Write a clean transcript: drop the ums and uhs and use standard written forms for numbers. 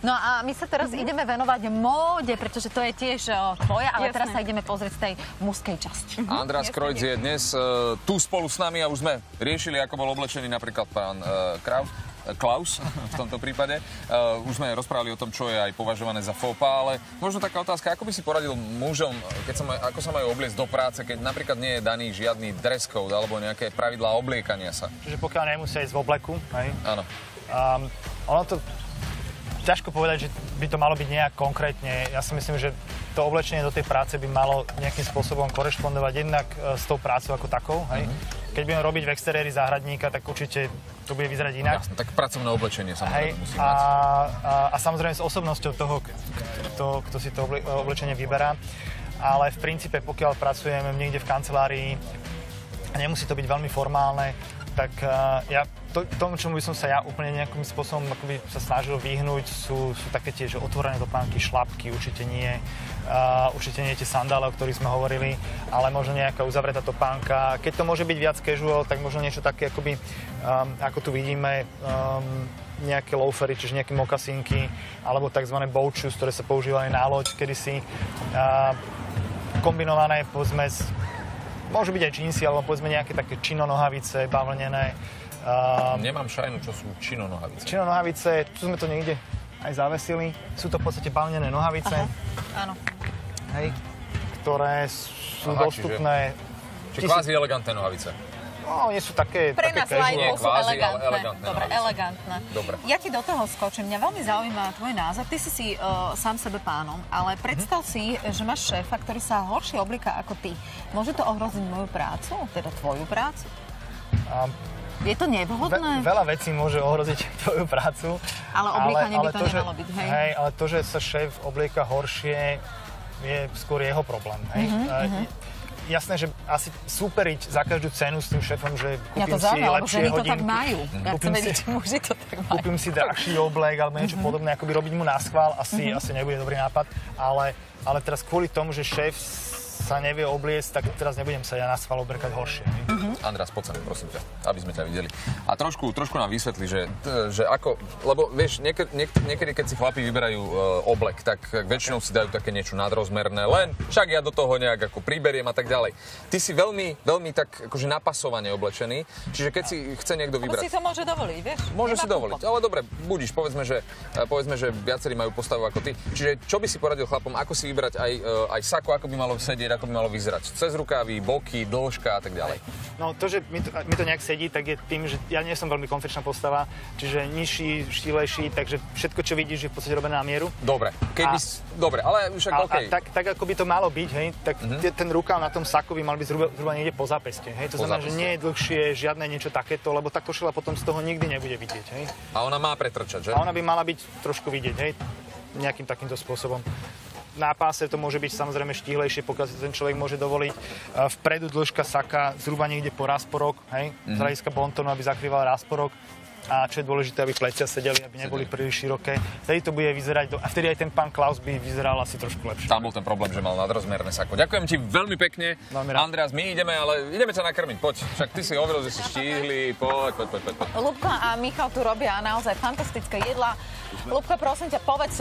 No a my sa teraz ideme venovať móde, pretože to je tiež tvoja, ale teraz sa ideme pozrieť z tej mužskej časti. András Krojc je dnes tu spolu s nami a už sme riešili, ako bol oblečený napríklad pán Klaus v tomto prípade. Už sme rozprávali o tom, čo je aj považované za faux pas, ale možno taká otázka, ako by si poradil mužom, ako sa majú obliecť do práce, keď napríklad nie je daný žiadny dress code alebo nejaké pravidlá obliekania sa? Čiže pokiaľ nemusia ísť v obleku, hej? Áno. Ono to ťažko povedať, že by to malo byť nejak konkrétne. Ja si myslím, že to oblečenie do tej práce by malo nejakým spôsobom korešpondovať jednak s tou prácou ako takou, hej? Keď budeme robiť v exteriéri záhradníka, tak určite to bude vyzerať inak. Jasne, tak pracovné oblečenie samozrejme musí mať. A samozrejme s osobnosťou toho, kto si to oblečenie vyberá. Ale v princípe, pokiaľ pracujeme niekde v kancelárii, nemusí to byť veľmi formálne, tak tomu, čomu by som sa ja úplne nejakým spôsobom akoby sa snažil vyhnúť, sú také tie, že otvorené topánky, šlapky, určite nie tie sandále, o ktorých sme hovorili, ale možno nejaká uzavretá topánka. Keď to môže byť viac casual, tak možno niečo také, akoby, ako tu vidíme, nejaké loafery, čiže nejaké mokasínky, alebo tzv. Boat shoes, ktoré sa používali na loď kedysi, kombinované, povedzme, môžu byť aj džínsy, alebo povedzme nejaké také čino-nohavice, bavlnené. Nemám šajnu, čo sú čino-nohavice. Čino-nohavice, tu sme to niekde aj zavesili. Sú to v podstate bavlnené nohavice. Áno. Hej, ktoré sú dostupné. Čiže kvázi elegantné nohavice. No, nie sú také pre nás lajkov sú elegantné. Dobre, elegantné. Dobre. Ja ti do toho skočím. Mňa veľmi zaujíma tvoj názor. Ty si sám sebe pánom, ale predstav si, že máš šéfa, ktorý sa horšie oblíka ako ty. Môže to ohroziť moju prácu? Teda tvoju prácu? Je to nevhodné? Veľa vecí môže ohroziť tvoju prácu. Ale obliekanie by to nemalo byť, hej? Hej, ale to, že sa šéf oblieka horšie, je skôr jeho problém, hej? Jasné, že asi superiť za každú cenu s tým šéfom, že kúpim si lepšie hodinky. to tak majú. Ja chcem vedieť, muži to tak majú. Kúpim si drahší oblek alebo niečo podobné, akoby robiť mu naschvál, asi nebude dobrý nápad. Ale teraz kvôli tomu, že šéf sa nevie obliecť, tak teraz nebudem sa ja na schvál obrekať horšie. András, poď sem, prosím ťa, aby sme ťa videli. A trošku nám vysvetli, že ako, lebo vieš, niekedy, keď si chlapi vyberajú oblek, tak väčšinou si dajú také niečo nadrozmerné, len však ja do toho nejak ako priberiem a tak ďalej. Ty si veľmi tak akože napasovane oblečený, čiže keď si chce niekto vybrať... si to môže dovoliť, vieš? Môže si dovoliť, ale dobre, budíš, povedzme, že viacerí majú postavu ako ty. Čiže čo by si poradil chlapom, ako si vybrať aj sako, ako by malo sedieť, ako by malo vyzerať? Cez rukávy, boky, dĺžka a tak ďalej. No to, že mi to nejak sedí, tak je tým, že ja nie som veľmi konfekčná postava, čiže nižší, štílejší, takže všetko, čo vidíš, je v podstate robené na mieru. Dobre, dobre, ale však okej. Tak ako by to malo byť, hej, tak ten rukáv na tom saku by mal byť zhruba niekde po zápeste, hej. To znamená, že nie je dlhšie, žiadne niečo takéto, lebo tá košela potom z toho nikdy nebude vidieť, hej. A ona má pretrčať, že? A ona by mala byť trošku vidieť, hej, nejakým takýmto spôsobom. Na páse to môže byť samozrejme štíhlejšie, pokiaľ si ten človek môže dovoliť. Vpredu dĺžka saka zhruba niekde po rásporok, hej, z hľadiska bontónu, aby zakrýval rásporok. A čo je dôležité, aby plecia sedeli, aby neboli príliš široké. Vtedy to bude vyzerať, a vtedy aj ten pán Klaus by vyzeral asi trošku lepšie. Tam bol ten problém, že mal nadrozmerné sako. Ďakujem ti veľmi pekne. Andreas, my ideme, ale ideme ťa nakrmiť. Poď, však ty si hovoril, že si štíhli. Poď. Ľubka a Michal tu robia naozaj fantastické jedlá. Ľubka, prosím ťa, povedz,